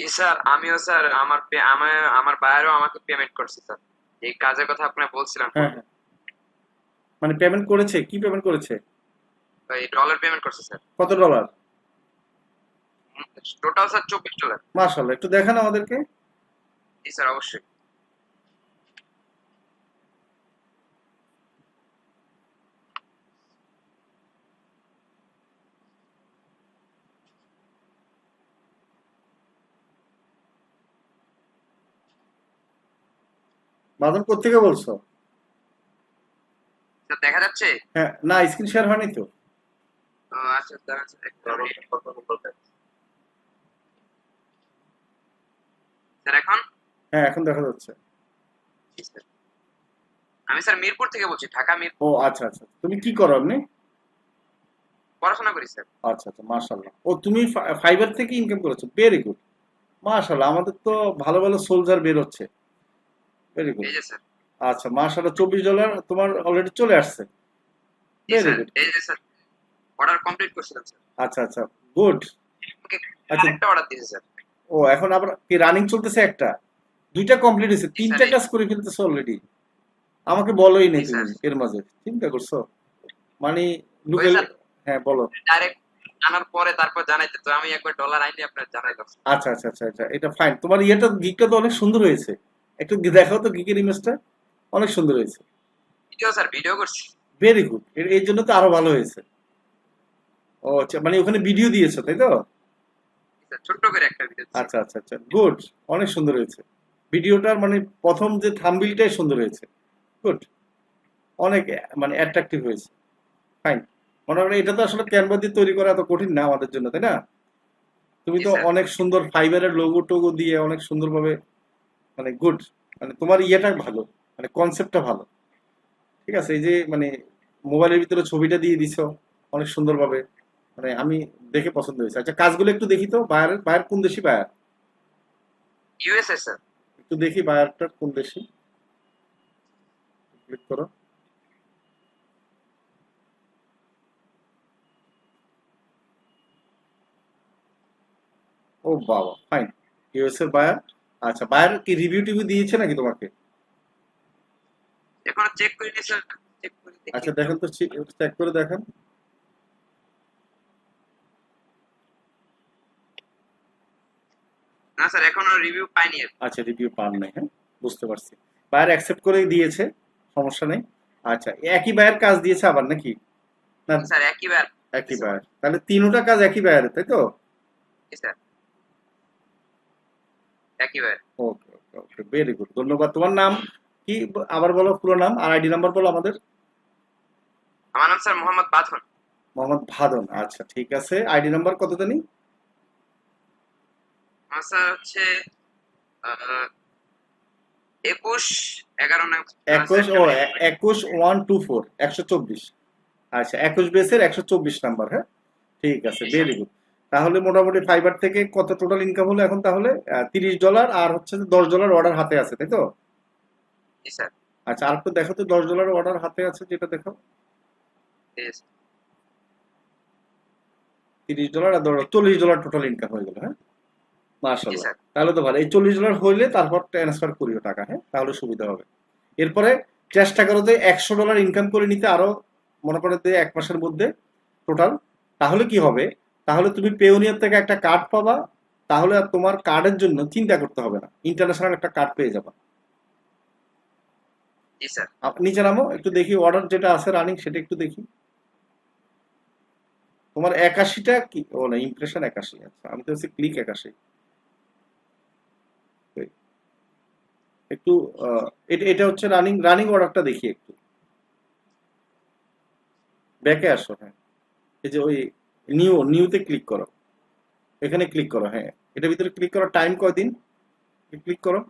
জি sir, আমিও sir আমার বায়ারও আমাকে পেমেন্ট করছে স্যার, এই কাজের কথা আপনাকে বলছিলাম হ্যাঁ পূর্বে। হ্যাঁ, মানে পেমেন্ট করেছে, কি পেমেন্ট করেছে? তো এই ডলার পেমেন্ট করছে স্যার। কত ডলার? Total sir $24। মাশাআল্লাহ, একটু দেখান আমাদেরকে। জি স্যার, অবশ্যই। বাদল কোত্থেকে বলছো? স্যার দেখা যাচ্ছে? হ্যাঁ, না স্ক্রিন শেয়ার হয়নি তো। আচ্ছা দাঁড়ান স্যার, স্যার এখন? হ্যাঁ, এখন দেখা যাচ্ছে। জি স্যার। আমি স্যার মিরপুর থেকে বলছি, ঢাকা ও মিরপুর। আচ্ছা আচ্ছা, তুমি কি করো আপনি? পড়াশোনা করি স্যার। আচ্ছা আচ্ছা, মাশাআল্লাহ। ও তুমি ফাইবার থেকে ইনকাম করেছো, ভেরি গুড। মাশাআল্লাহ, আমাদের তো ভালো ভালো সোলজার বের হচ্ছে। Very good. এই যে স্যার। আচ্ছা, মাশাআল্লাহ, $24 তোমার অলরেডি চলে আসছে। জি ভেরি স্যার, গুড। এই যে স্যার, অর্ডার কমপ্লিট করছিলাম স্যার। আচ্ছা আচ্ছা, গুড। আমাকে আচ্ছা, আরেকটা অর্ডার দিয়েছে স্যার। ও এখন আবার কি রানিং চলতেছে একটা? দুইটা কমপ্লিট হয়েছে, জি স্যার, তিনটা কাজ করে ফেলতেছে অলরেডি। আমাকে বলোই জি নেই তুমি স্যার। এর মাঝে, চিন্তা করছো? মানে ওই লুকাইলে। স্যার, হ্যাঁ বলো। ডাইরেক্ট জানার পরে তারপর জানাইতে তো আমি একবার ডলার আইনি আপনার জানাইলাম। আচ্ছা আচ্ছা আচ্ছা আচ্ছা, এটা ফাইন। তোমার ইয়েটা গিকটা তো অনেক সুন্দর হয়েছে। একটু দেখাও তো গিকের ইমেজটা। অনেক সুন্দর হয়েছে। ভিডিও স্যার, ভিডিও করছি। ভেরি গুড, এর জন্য তো আরো ভালো হয়েছে। ও আচ্ছা, মানে ওখানে ভিডিও দিয়েছো তাই তো? জি স্যার, ছোট্ট করে একটা ভিডিও দিচ্ছি। আচ্ছা আচ্ছা আচ্ছা, গুড। অনেক সুন্দর হয়েছে। ভিডিওটার মানে প্রথম যে থাম্বনেইলটাই সুন্দর হয়েছে। গুড। অনেক মানে অ্যাট্রাকটিভ হয়েছে। ফাইন। মনে করেন এটা তো আসলে ক্যানভা দিয়ে তৈরি করা এত কঠিন না আমাদের জন্য, তাই না? তুমি জি তো স্যার। অনেক সুন্দর ফাইবারের লোগো টোগো দিয়ে অনেক সুন্দরভাবে, মানে গুড। মানে তোমার ইয়েটা ভালো, মানে কনসেপ্টটা ভালো। ঠিক আছে, এই যে মানে মোবাইলের ভিতরে ছবিটা দিয়ে দিছো অনেক সুন্দরভাবে, মানে আমি দেখে পছন্দ হয়েছে। আচ্ছা, কাজগুলো একটু দেখি তো। বায়ার বায়ার কোন দেশি বায়ার? USA sir. একটু দেখি বায়ারটা কোন দেশি। ক্লিক করো। ও বাবা, ফাইন। ইউএস এর বায়ার। আচ্ছা, বায়ার কি রিভিউ টিভিউ দিয়েছে নাকি তোমাকে? এখন চেক করে নি স্যার, চেক করে দেখি আচ্ছা, একটু। দেখেন তো, চেক করে দেখেন। না স্যার, এখনো রিভিউ পাইনি আর কি। আচ্ছা, রিভিউ পান নাই, হ্যাঁ, বুঝতে পারছি। বায়ার অ্যাকসেপ্ট করে দিয়েছে, সমস্যা নেই। আচ্ছা, একই বায়ার কাজ দিয়েছে আবার নাকি? না, জি স্যার, একইবার একই দিছে বায়ার, মনে তাহলে তিনোটা কাজ একই বায়ারের, তাই তো? হয়। জি স্যার, একইবার। ওকে ওকে ওকে, ভেরি গুড, ধন্যবাদ। তোমার নাম কি? আবার বলো পুরো নাম আর আইডি নাম্বার বলো আমাদের। আমার নাম স্যার মোহাম্মদ বাঁধন। মোহাম্মদ ভাদন, আচ্ছা ঠিক আছে। আইডি নাম্বার কত জানি? আমার স্যার হচ্ছে আহ, 21 11 একুশ, একটা ও মিনিট। 21 124 124। আচ্ছা, 21 বেসের 124 নাম্বার, হ্যাঁ। ঠিক আছে, জি স্যার। Very good. তাহলে মোটামুটি ফাইবার থেকে কত টোটাল ইনকাম হলো এখন তাহলে? $30 আর হচ্ছে $10 অর্ডার হাতে আছে, তাই তো? জি স্যার। আচ্ছা, আর একটু দেখো তো, $10 অর্ডার হাতে আছে যেটা, দেখো। জি স্যার। $30 আর $40 টোটাল ইনকাম হয়ে গেল, হ্যাঁ। জি মাশাল্লাহ, স্যার। তাহলে তো ভালো। এই $40 হইলে তারপর ট্রান্সফার করিও টাকা, হ্যাঁ, তাহলে সুবিধা হবে। এরপরে চেষ্টা করো যে $100 ইনকাম করে নিতে আরো, মনে করো যে 1 মাসের মধ্যে টোটাল। তাহলে কি হবে? তাহলে তুমি পেওনিয়ার থেকে একটা কার্ড পাবা। তাহলে আর তোমার কার্ডের জন্য চিন্তা করতে হবে না, ইন্টারন্যাশনাল একটা কার্ড পেয়ে যাবা। জি স্যার। নিচে নামো, একটু দেখি অর্ডার যেটা আছে রানিং সেটা একটু দেখি। তোমার 81টা কি? ও না, ইমপ্রেশন 81। আচ্ছা, আমি তো হচ্ছে ক্লিক 81। একটু এটা এটা হচ্ছে রানিং রানিং অর্ডারটা দেখি একটু। ব্যাকে আসো, হ্যাঁ। এই যে ওই নিউতে ক্লিক করো। এখানে ক্লিক করো, হ্যাঁ। এটার ভিতরে ক্লিক করো, টাইম কয়দিন, ক্লিক করো।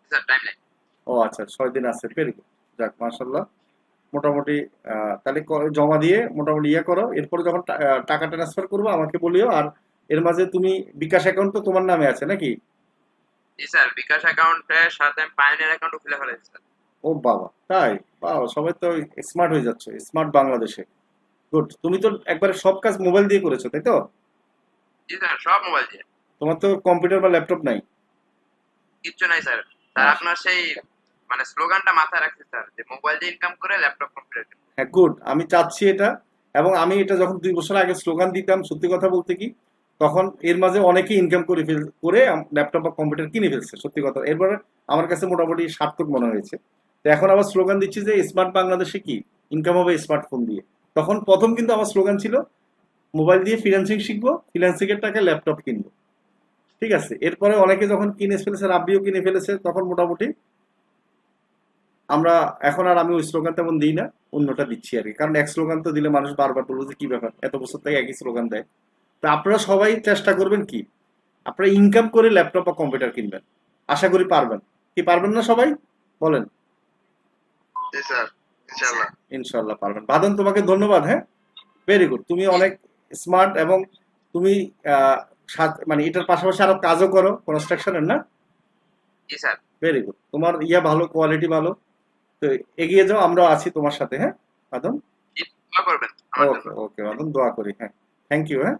স্যার টাইম নাই। ও আচ্ছা, 6 দিন আছে, ভেরি গুড। যাক, মাশাল্লাহ। মোটামুটি তাহলে জমা দিয়ে মোটামুটি ইয়ে করো। এরপরে যখন টাকা ট্রান্সফার করবো আমাকে বলিও। আর এর মাঝে তুমি বিকাশ অ্যাকাউন্ট তো তোমার নামে আছে নাকি? জি স্যার, বিকাশ অ্যাকাউন্টের সাথে আমি পায়োনিয়ার অ্যাকাউন্টও খুলে ফেলেছি স্যার। ও বাবা, তাই? বাবা, সবাই তো স্মার্ট হয়ে যাচ্ছে, স্মার্ট বাংলাদেশে। গুড। তুমি তো একবারে সব কাজ মোবাইল দিয়ে করেছো, তাই তো? জি স্যার, সব মোবাইল দিয়ে। তোমার তো কম্পিউটার বা ল্যাপটপ নাই। কিচ্ছু নাই স্যার। স্যার আচ্ছা। আপনার সেই মানে স্লোগানটা মাথায় রাখছি স্যার, যে মোবাইল দিয়ে ইনকাম করে ল্যাপটপ কম্পিউটার। হ্যাঁ, গুড। আমি চাচ্ছি এটা। এবং আমি এটা যখন 2 বছর আগে স্লোগান দিতাম, সত্যি কথা বলতে কি, তখন এর মাঝে অনেকেই ইনকাম করে ল্যাপটপ বা কম্পিউটার কিনে ফেলছে, সত্যি কথা। এরপরে আমার কাছে মোটামুটি সার্থক মনে হয়েছে। তো এখন আবার স্লোগান দিচ্ছি যে স্মার্ট বাংলাদেশে কি ইনকাম হবে স্মার্টফোন দিয়ে। তখন প্রথম কিন্তু আমার স্লোগান ছিল মোবাইল দিয়ে ফ্রিল্যান্সিং শিখবো, ফ্রিল্যান্সিং এর টাকায় ল্যাপটপ কিনবো। ঠিক আছে, এরপরে অনেকে যখন কিনে ফেলেছে, রাব্বিও কিনে ফেলেছে, তখন মোটামুটি আমরা এখন আর আমি ওই স্লোগান তেমন দিই না, অন্যটা দিচ্ছি আর কি। কারণ এক স্লোগান তো দিলে মানুষ বারবার বলবো যে কি ব্যাপার, এত বছর থেকে একই স্লোগান দেয়। তো আপনারা সবাই চেষ্টা করবেন কি, আপনারা ইনকাম করে ল্যাপটপ বা কম্পিউটার কিনবেন। আশা করি পারবেন। কি পারবেন না সবাই? বলেন। জি স্যার, ইনশাআল্লাহ। ইনশাল্লাহ পারবেন। বাদন, তোমাকে ধন্যবাদ। হ্যাঁ, ভেরি গুড। তুমি জি অনেক স্মার্ট, এবং তুমি মানে এটার পাশাপাশি আরো কাজও করো কনস্ট্রাকশনের, না? জি স্যার। Very good. তোমার ইয়া ভালো, কোয়ালিটি ভালো। তো এগিয়ে যাও, আমরাও আছি তোমার সাথে। হ্যাঁ বাদন। জি, দোয়া করবেন আমার জন্য। ওকে ওকে বাদন, দোয়া করি। হ্যাঁ, থ্যাংক ইউ। হ্যাঁ,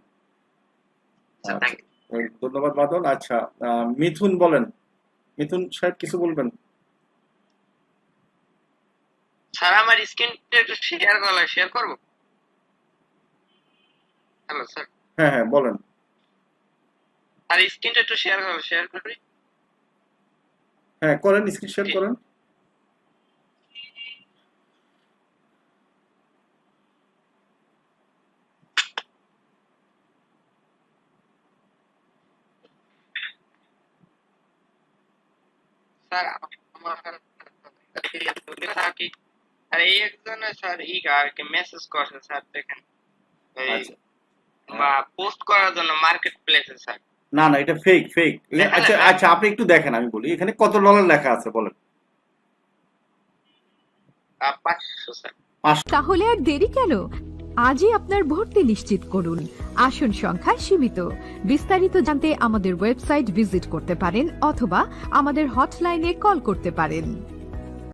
স্যার আচ্ছা। Thank you. ধন্যবাদ বাদন। আচ্ছা, মিথুন বলেন। মিথুন সাহেব কিছু বলবেন? স্যার আমার স্ক্রিনটা একটু শেয়ার করবো? Hello sir. হ্যাঁ হ্যাঁ, বলেন। আর স্ক্রিনটা একটু শেয়ার করবি? হ্যাঁ, করেন, স্ক্রিন শেয়ার করেন। স্যার আমার থাকি। আর এই একজনে স্যার আর কি মেসেজ করছে স্যার, দেখেন এই আচ্ছা। বা পোস্ট করার জন্য মার্কেট প্লেসে স্যার। না না, এটা ফেক ফেক। দেখেন আচ্ছা স্যার, আচ্ছা, আপনি একটু দেখেন, আমি বলি এখানে কত ডলার লেখা আছে বলেন। 500 স্যার। 500। তাহলে আর দেরি কেন? আজই আপনার ভর্তি নিশ্চিত করুন। আসন সংখ্যা সীমিত। বিস্তারিত জানতে আমাদের ওয়েবসাইট ভিজিট করতে পারেন অথবা আমাদের হটলাইনে কল করতে পারেন।